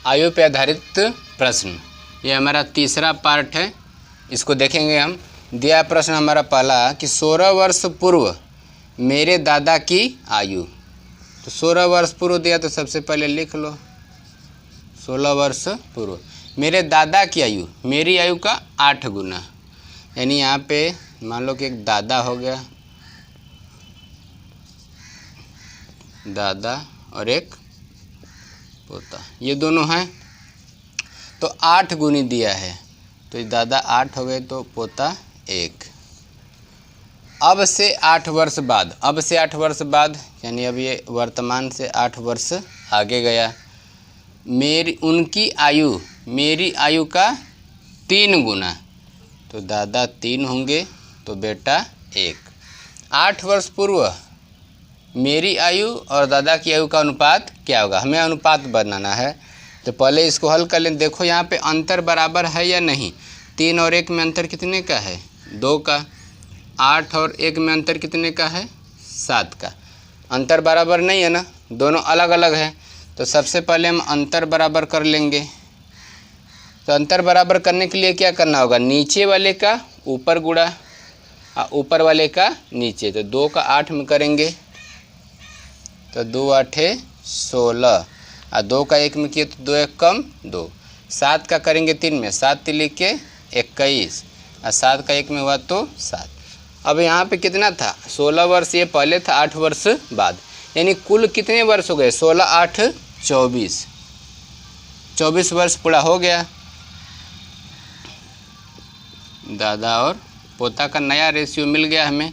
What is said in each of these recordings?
आयु पे आधारित प्रश्न, ये हमारा तीसरा पार्ट है। इसको देखेंगे हम। दिया प्रश्न हमारा पहला कि 16 वर्ष पूर्व मेरे दादा की आयु। तो 16 वर्ष पूर्व दिया तो सबसे पहले लिख लो 16 वर्ष पूर्व मेरे दादा की आयु, मेरी आयु का 8 गुना। यानी यहाँ पे मान लो कि एक दादा हो गया, दादा और एक पोता, ये दोनों हैं। तो 8 गुनी दिया है, तो ये दादा 8 हो गए तो पोता 1। अब से 8 वर्ष बाद, अब से 8 वर्ष बाद यानी अब ये वर्तमान से 8 वर्ष आगे गया। उनकी आयु मेरी आयु का 3 गुना, तो दादा 3 होंगे तो बेटा 1। 8 वर्ष पूर्व मेरी आयु और दादा की आयु का अनुपात क्या होगा, हमें अनुपात बनाना है। तो पहले इसको हल कर लें। देखो यहाँ पे अंतर बराबर है या नहीं। 3 और 1 में अंतर कितने का है, 2 का। 8 और 1 में अंतर कितने का है, 7 का। अंतर बराबर नहीं है ना, दोनों अलग अलग है। तो सबसे पहले हम अंतर बराबर कर लेंगे। तो अंतर बराबर करने के लिए क्या करना होगा, नीचे वाले का ऊपर गुणा और ऊपर वाले का नीचे। तो 2 का 8 में करेंगे तो 2 8 16 और 2 का 1 में किए तो 2 1 कम 2। 7 का करेंगे 3 में, 7 3 के 21 और 7 का 1 में हुआ तो 7। अब यहाँ पे कितना था, 16 वर्ष ये पहले था, 8 वर्ष बाद। यानी कुल कितने वर्ष हो गए, 16 8 24, 24 वर्ष पूरा हो गया। दादा और पोता का नया रेशियो मिल गया हमें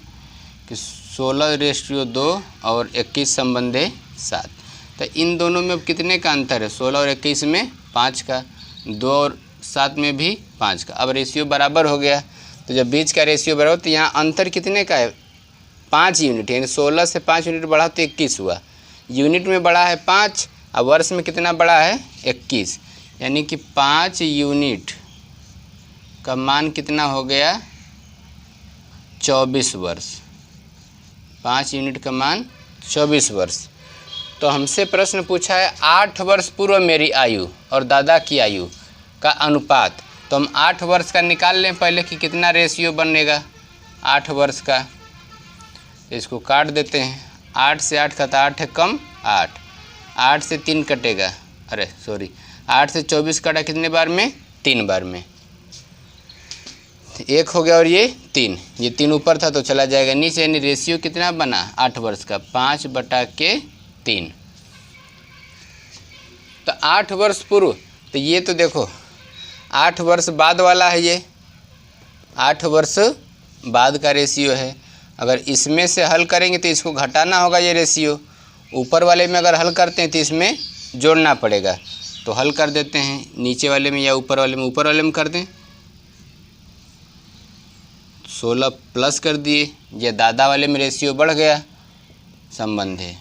कि 16:2 और 21 संबंधे 7। तो इन दोनों में अब कितने का अंतर है, 16 और 21 में 5 का, 2 और 7 में भी 5 का। अब रेशियो बराबर हो गया। तो जब बीच का रेशियो बराबर तो यहाँ अंतर कितने का है, 5 यूनिट। यानी 16 से 5 यूनिट बढ़ा तो 21 हुआ। यूनिट में बढ़ा है 5 और वर्ष में कितना बढ़ा है, 21। यानी कि 5 यूनिट का मान कितना हो गया, 24 वर्ष। 5 यूनिट का मान 24 वर्ष। तो हमसे प्रश्न पूछा है 8 वर्ष पूर्व मेरी आयु और दादा की आयु का अनुपात। तो हम 8 वर्ष का निकाल लें पहले कि कितना रेशियो बनेगा 8 वर्ष का। तो इसको काट देते हैं। 8 से 8 का था 8 है कम 8, 8 से 3 कटेगा, अरे सॉरी 8 से 24 कटा कितने बार में, 3 बार में। 1 हो गया और ये 3, ये 3 ऊपर था तो चला जाएगा नीचे। यानी रेशियो कितना बना 8 वर्ष का, 5/3। तो 8 वर्ष पूर्व, तो ये तो देखो 8 वर्ष बाद वाला है, ये 8 वर्ष बाद का रेशियो है। अगर इसमें से हल करेंगे तो इसको घटाना होगा ये रेशियो। ऊपर वाले में अगर हल करते हैं तो इसमें जोड़ना पड़ेगा। तो हल कर देते हैं, नीचे वाले में या ऊपर वाले में, ऊपर वाले में कर दें 16 प्लस कर दिए। ये दादा वाले में रेशियो बढ़ गया, संबंध है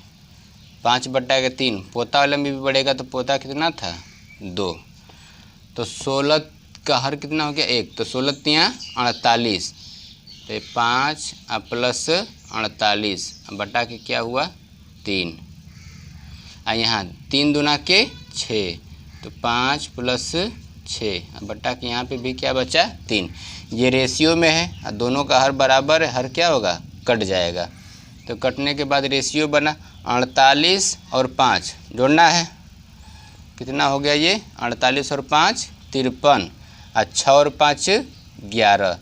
5/3। पोता वाले में भी बढ़ेगा तो पोता कितना था 2। तो 16 का हर कितना हो गया 1, तो 16 तियाँ 48। तो 5 प्लस 48 बटा के क्या हुआ 3। और यहाँ 3 दूना के 6, तो 5 प्लस 6 बटा के यहाँ पे भी क्या बचा 3। ये रेशियो में है और दोनों का हर बराबर है, हर क्या होगा कट जाएगा। तो कटने के बाद रेशियो बना 48 और 5 जोड़ना है, कितना हो गया ये 48 और 5 53 और 6 और 5 11,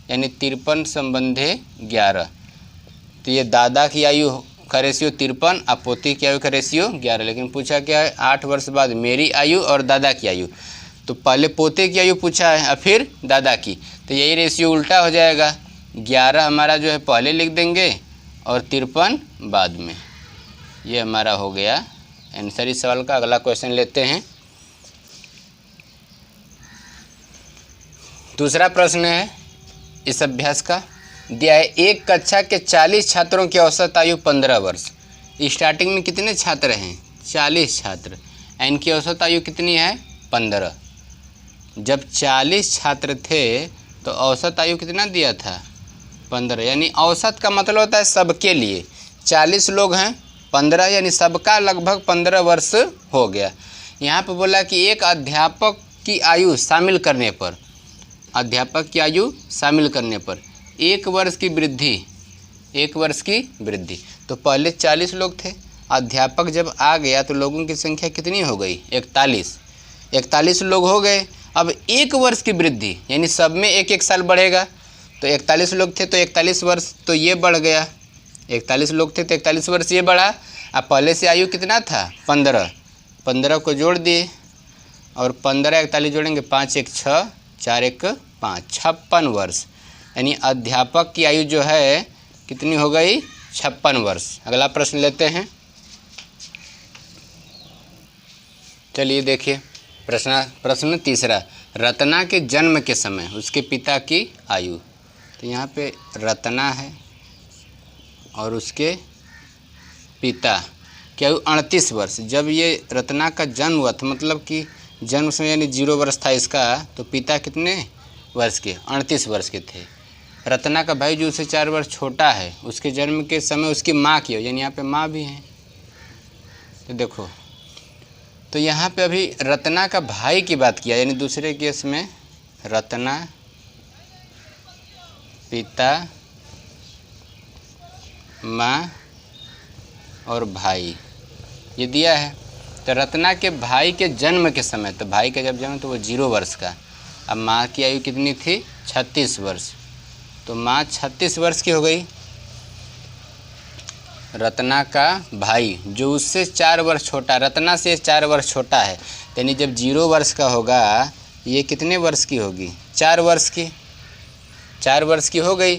यानी 53 संबंधे 11। तो ये दादा की आयु का रेशियो 53 और पोती की आयु का रेशियो 11। लेकिन पूछा क्या है 8 वर्ष बाद मेरी आयु और दादा की आयु। तो पहले पोते की आयु पूछा है और फिर दादा की, तो यही रेशियो उल्टा हो जाएगा। 11 हमारा जो है पहले लिख देंगे और 53 बाद में। ये हमारा हो गया आंसर इस सवाल का। अगला क्वेश्चन लेते हैं। दूसरा प्रश्न है इस अभ्यास का, दिया है एक कक्षा के 40 छात्रों की औसत आयु 15 वर्ष। स्टार्टिंग में कितने छात्र हैं, 40 छात्र। इनकी औसत आयु कितनी है 15। जब 40 छात्र थे तो औसत आयु कितना दिया था 15। यानी औसत का मतलब होता है सबके लिए। 40 लोग हैं, 15 यानी सबका लगभग 15 वर्ष हो गया। यहाँ पे बोला कि एक अध्यापक की आयु शामिल करने पर, अध्यापक की आयु शामिल करने पर 1 वर्ष की वृद्धि, 1 वर्ष की वृद्धि। तो पहले 40 लोग थे, अध्यापक जब आ गया तो लोगों की संख्या कितनी हो गई? 41। 41 लोग हो गए। अब 1 वर्ष की वृद्धि यानी सब में 1-1 साल बढ़ेगा। तो 41 लोग थे तो 41 वर्ष तो ये बढ़ गया, 41 लोग थे तो 41 वर्ष ये बढ़ा। अब पहले से आयु कितना था? 15, 15 को जोड़ दिए और 15 41 जोड़ेंगे, 5 1 6, 4 1 5, 56 वर्ष। यानी अध्यापक की आयु जो है कितनी हो गई? 56 वर्ष। अगला प्रश्न लेते हैं। चलिए देखिए प्रश्न तीसरा, रत्ना के जन्म के समय उसके पिता की आयु। तो यहाँ पे रत्ना है और उसके पिता की आयु 38 वर्ष। जब ये रत्ना का जन्म हुआ था, मतलब कि जन्म समय यानी 0 वर्ष था इसका, तो पिता कितने वर्ष के? 38 वर्ष के थे। रत्ना का भाई जो उससे 4 वर्ष छोटा है, उसके जन्म के समय उसकी माँ की, यानी यहाँ पे माँ भी है। तो देखो, तो यहाँ पे अभी रत्ना का भाई की बात किया, यानी दूसरे केस में रत्ना पिता माँ और भाई ये दिया है। तो रत्ना के भाई के जन्म के समय, तो भाई का जब जन्म तो वो 0 वर्ष का। अब माँ की आयु कितनी थी? 36 वर्ष। तो माँ 36 वर्ष की हो गई। रत्ना का भाई जो उससे 4 वर्ष छोटा, रत्ना से 4 वर्ष छोटा है, यानी जब 0 वर्ष का होगा ये कितने वर्ष की होगी? 4 वर्ष की, 4 वर्ष की हो गई।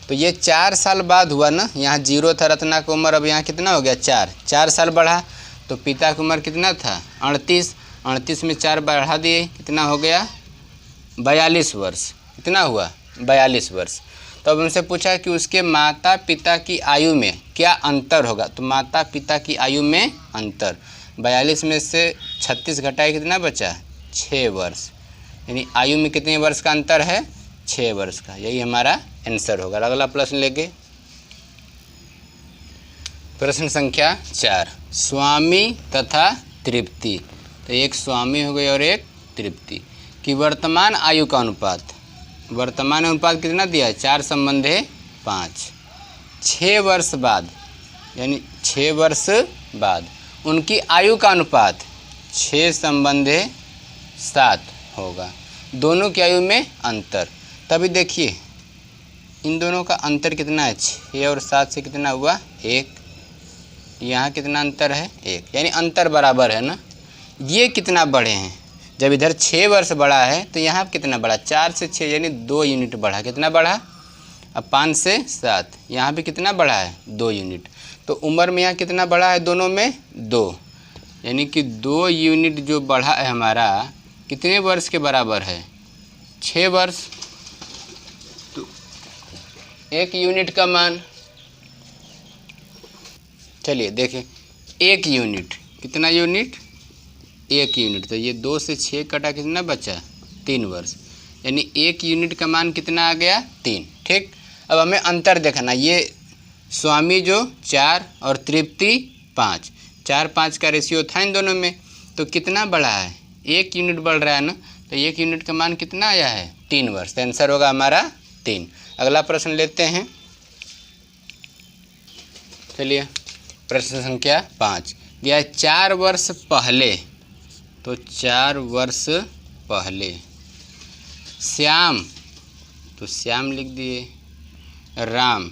तो ये 4 साल बाद हुआ ना, यहाँ 0 था रत्ना की उम्र, अब यहाँ कितना हो गया? 4 साल बढ़ा। तो पिता की उम्र कितना था? 38, 38 में 4 बढ़ा दिए, कितना हो गया? 42 वर्ष। कितना हुआ? 42 वर्ष। तो अब उनसे पूछा कि उसके माता पिता की आयु में क्या अंतर होगा। तो माता पिता की आयु में अंतर, 42 में से 36 घटाए कितना बचा? 6 वर्ष। यानी आयु में कितने वर्ष का अंतर है? 6 वर्ष का। यही हमारा आंसर होगा। अगला प्रश्न लेंगे, प्रश्न संख्या 4, स्वामी तथा तृप्ति। तो एक स्वामी हो गई और एक तृप्ति की वर्तमान आयु का अनुपात। वर्तमान अनुपात कितना दिया है? 4 संबंधे 5। 6 वर्ष बाद, यानी 6 वर्ष बाद उनकी आयु का अनुपात 6 संबंधे 7 होगा। दोनों की आयु में अंतर, तभी देखिए इन दोनों का अंतर कितना है? 6 और 7 से कितना हुआ? 1। यहाँ कितना अंतर है? 1। यानी अंतर बराबर है ना। ये कितना बढ़े हैं? जब इधर 6 वर्ष बढ़ा है तो यहाँ कितना बढ़ा? 4 से 6 यानी 2 यूनिट बढ़ा। कितना बढ़ा? अब 5 से 7, यहाँ भी कितना बढ़ा है? 2 यूनिट। तो उम्र में यहाँ कितना बढ़ा है? दोनों में 2, यानी कि 2 यूनिट जो बढ़ा है हमारा कितने वर्ष के बराबर है? 6 वर्ष। तो 1 यूनिट का मान, चलिए देखें, 1 यूनिट, कितना यूनिट? 1 यूनिट। तो ये 2 से 6 कटा, कितना बचा? 3 वर्ष। यानी 1 यूनिट का मान कितना आ गया? 3। ठीक। अब हमें अंतर देखना, ये स्वामी जो 4 और तृप्ति 5, 4-5 का रेशियो था इन दोनों में, तो कितना बढ़ा है? 1 यूनिट बढ़ रहा है ना। तो 1 यूनिट का मान कितना आया है? 3 वर्ष। तो आंसर होगा हमारा 3। अगला प्रश्न लेते हैं। चलिए प्रश्न संख्या 5 दिया है, 4 वर्ष पहले। तो 4 वर्ष पहले श्याम, तो श्याम लिख दिए, राम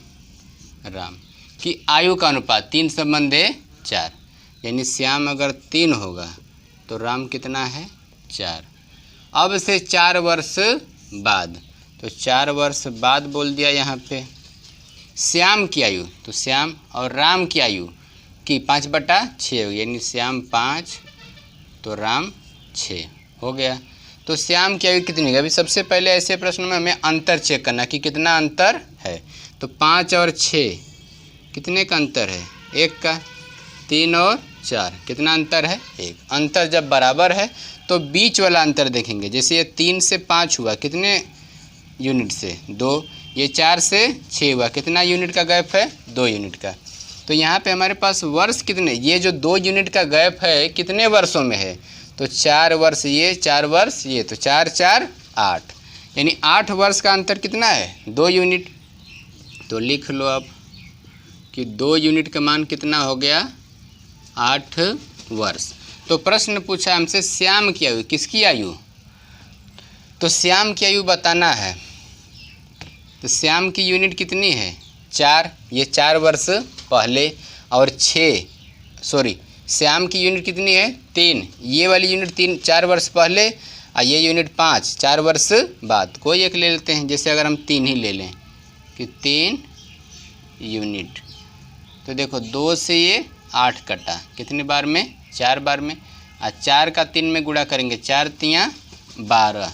की आयु का अनुपात 3 संबंधे 4। यानी श्याम अगर 3 होगा तो राम कितना है? 4। अब से 4 वर्ष बाद, तो 4 वर्ष बाद बोल दिया यहाँ पे। श्याम की आयु, तो श्याम और राम की आयु की 5/6 होगी, यानी श्याम 5 तो राम 6 हो गया। तो श्याम की आयु कितनी है? अभी सबसे पहले ऐसे प्रश्न में हमें अंतर चेक करना कि कितना अंतर है। तो 5 और 6 कितने का अंतर है? 1 का। 3 और 4 कितना अंतर है? 1। अंतर जब बराबर है तो बीच वाला अंतर देखेंगे। जैसे ये 3 से 5 हुआ, कितने यूनिट से? 2। ये 4 से 6 हुआ, कितना यूनिट का गैप है? 2 यूनिट का। तो यहाँ पे हमारे पास वर्ष कितने, ये जो 2 यूनिट का गैप है कितने वर्षों में है? तो तो 4 वर्ष ये, 4 वर्ष ये, तो 4 4 8, यानी 8 वर्ष का अंतर कितना है? 2 यूनिट। तो लिख लो अब कि 2 यूनिट का मान कितना हो गया? 8 वर्ष। तो प्रश्न पूछा हमसे श्याम की आयु, किसकी आयु? तो श्याम की आयु बताना है। तो श्याम की यूनिट कितनी है? 4, ये 4 वर्ष पहले, और 6 श्याम की यूनिट कितनी है? 3, ये वाली यूनिट 3 4 वर्ष पहले, और ये यूनिट 5 4 वर्ष बाद। कोई एक ले लेते हैं, जैसे अगर हम 3 ही ले लें कि 3 यूनिट। तो देखो 2 से ये 8 कटा, कितने बार में? 4 बार में, और 4 का 3 में गुणा करेंगे, 4 तियाँ 12,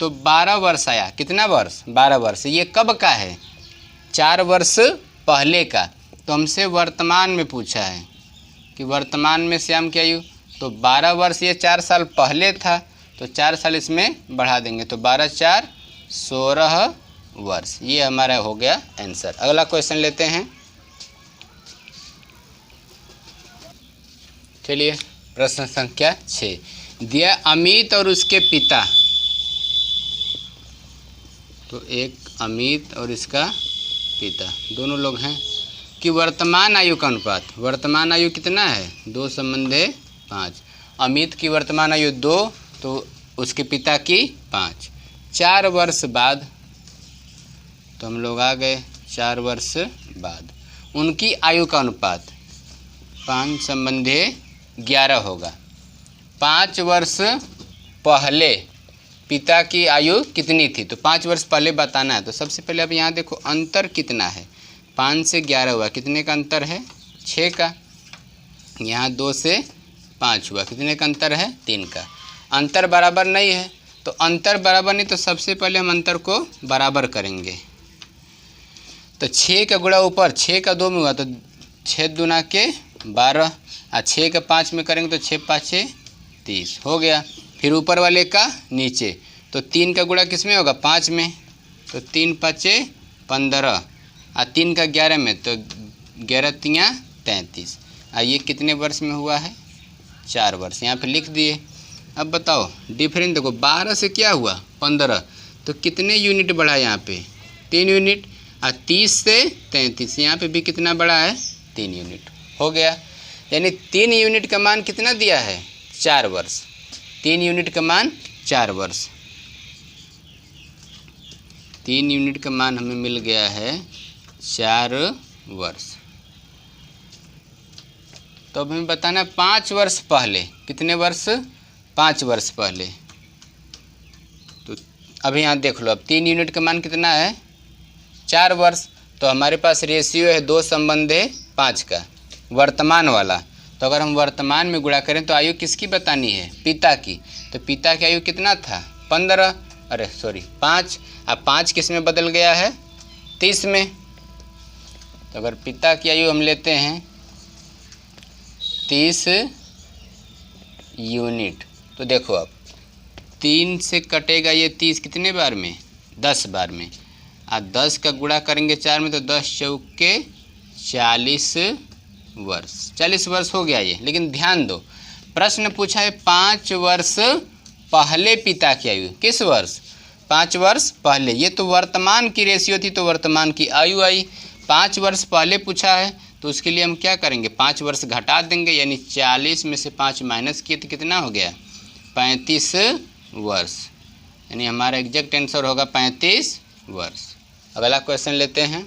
तो 12 वर्ष आया। कितना वर्ष? 12 वर्ष। ये कब का है? 4 वर्ष पहले का। तो हमसे वर्तमान में पूछा है कि वर्तमान में श्याम की आयु, तो 12 वर्ष ये 4 साल पहले था, तो 4 साल इसमें बढ़ा देंगे, तो 12 4 16 वर्ष। ये हमारा हो गया आंसर। अगला क्वेश्चन लेते हैं। चलिए, प्रश्न संख्या 6 दिया, अमित और उसके पिता। तो एक अमित और इसका पिता, दोनों लोग हैं, कि वर्तमान आयु का अनुपात। वर्तमान आयु कितना है? 2 संबंधे 5। अमित की वर्तमान आयु 2, तो उसके पिता की 5। 4 वर्ष बाद, तो हम लोग आ गए 4 वर्ष बाद, उनकी आयु का अनुपात 5 संबंधे 11 होगा। 5 वर्ष पहले पिता की आयु कितनी थी? तो 5 वर्ष पहले बताना है। तो सबसे पहले अब यहाँ देखो अंतर कितना है? 5 से 11 हुआ, कितने का अंतर है? 6 का। यहाँ 2 से 5 हुआ, कितने का अंतर है? 3 का। अंतर बराबर नहीं है, तो अंतर बराबर नहीं, तो सबसे पहले हम अंतर को बराबर करेंगे। तो 6 का गुणा ऊपर, 6 का 2 में हुआ, तो 6 दूना के 12, और 6 का 5 में करेंगे तो 6 5 30 हो गया। फिर ऊपर वाले का नीचे, तो 3 का गुणा किस में होगा? 5 में, तो 3 5 15, और 3 का 11 में, तो 11 तियाँ 33। ये कितने वर्ष में हुआ है? 4 वर्ष। यहाँ पे लिख दिए। अब बताओ डिफरेंस देखो, 12 से क्या हुआ? 15, तो कितने यूनिट बढ़ा यहाँ पे? 3 यूनिट। और 30 से 33, यहाँ पे भी कितना बढ़ा है? 3 यूनिट हो गया। यानी 3 यूनिट का मान कितना दिया है? 4 वर्ष। 3 यूनिट का मान 4 वर्ष। 3 यूनिट का मान हमें मिल गया है 4 वर्ष। तो अब हमें बताना है 5 वर्ष पहले, कितने वर्ष? 5 वर्ष पहले। तो अभी यहाँ देख लो, अब 3 यूनिट का मान कितना है? 4 वर्ष। तो हमारे पास रेशियो है 2 संबंधे 5 का, वर्तमान वाला। तो अगर हम वर्तमान में गुणा करें तो आयु किसकी बतानी है? पिता की। तो पिता की आयु कितना था? 15, 5। अब 5 किस में बदल गया है? 30 में। तो अगर पिता की आयु हम लेते हैं 30 यूनिट, तो देखो अब 3 से कटेगा ये 30 कितने बार में? 10 बार में। 10 का गुणा करेंगे 4 में, तो 10 चौके 40 वर्ष। 40 वर्ष हो गया ये। लेकिन ध्यान दो, प्रश्न पूछा है 5 वर्ष पहले पिता की आयु। किस वर्ष? 5 वर्ष पहले। ये तो वर्तमान की रेशियो थी, तो वर्तमान की आयु आई। 5 वर्ष पहले पूछा है, तो उसके लिए हम क्या करेंगे? 5 वर्ष घटा देंगे, यानी 40 में से 5 माइनस किए तो कितना हो गया? 35 वर्ष। यानी हमारा एग्जैक्ट आंसर होगा 35 वर्ष। अगला क्वेश्चन लेते हैं।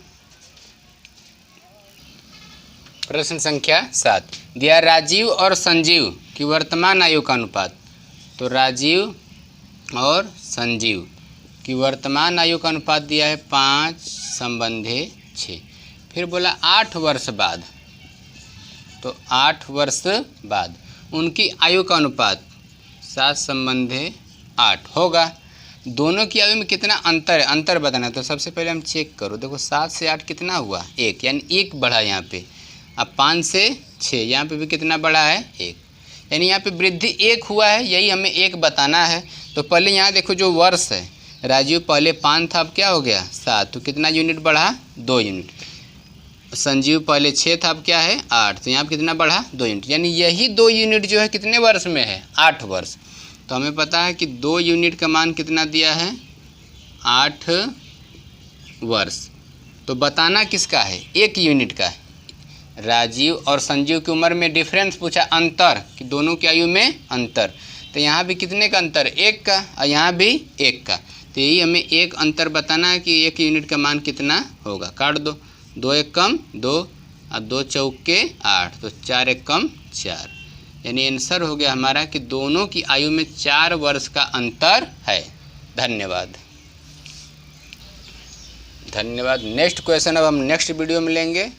प्रश्न संख्या 7 दिया, राजीव और संजीव की वर्तमान आयु का अनुपात। तो राजीव और संजीव की वर्तमान आयु का अनुपात दिया है 5 संबंधे 6। फिर बोला 8 वर्ष बाद, तो 8 वर्ष बाद उनकी आयु का अनुपात 7 संबंधे 8 होगा। दोनों की आयु में कितना अंतर है? अंतर बताना है। तो सबसे पहले हम चेक करो, देखो 7 से 8 कितना हुआ? 1, यानी 1 बढ़ा यहाँ पे। अब 5 से 6, यहाँ पे भी कितना बढ़ा है? 1, यानी यहाँ पे वृद्धि 1 हुआ है। यही हमें 1 बताना है। तो पहले यहाँ देखो जो वर्ष है, राजीव पहले 5 था, अब क्या हो गया? 7, तो कितना यूनिट बढ़ा? 2 यूनिट। संजीव पहले 6 था, अब क्या है 8, तो यहाँ कितना बढ़ा 2 यूनिट, यानी यही 2 यूनिट जो है कितने वर्ष में है 8 वर्ष। तो हमें पता है कि 2 यूनिट का मान कितना दिया है 8 वर्ष। तो बताना किसका है 1 यूनिट का है। राजीव और संजीव की उम्र में डिफरेंस पूछा, अंतर कि दोनों की आयु में अंतर। तो यहाँ भी कितने का अंतर 1 का और यहाँ भी 1 का। तो यही हमें एक अंतर बताना है कि 1 यूनिट का मान कितना होगा। काट दो, 2 1 कम 2 और 2 चौके 8, तो 4 1 कम 4, यानी आंसर हो गया हमारा कि दोनों की आयु में 4 वर्ष का अंतर है। धन्यवाद। नेक्स्ट क्वेश्चन अब हम नेक्स्ट वीडियो में लेंगे।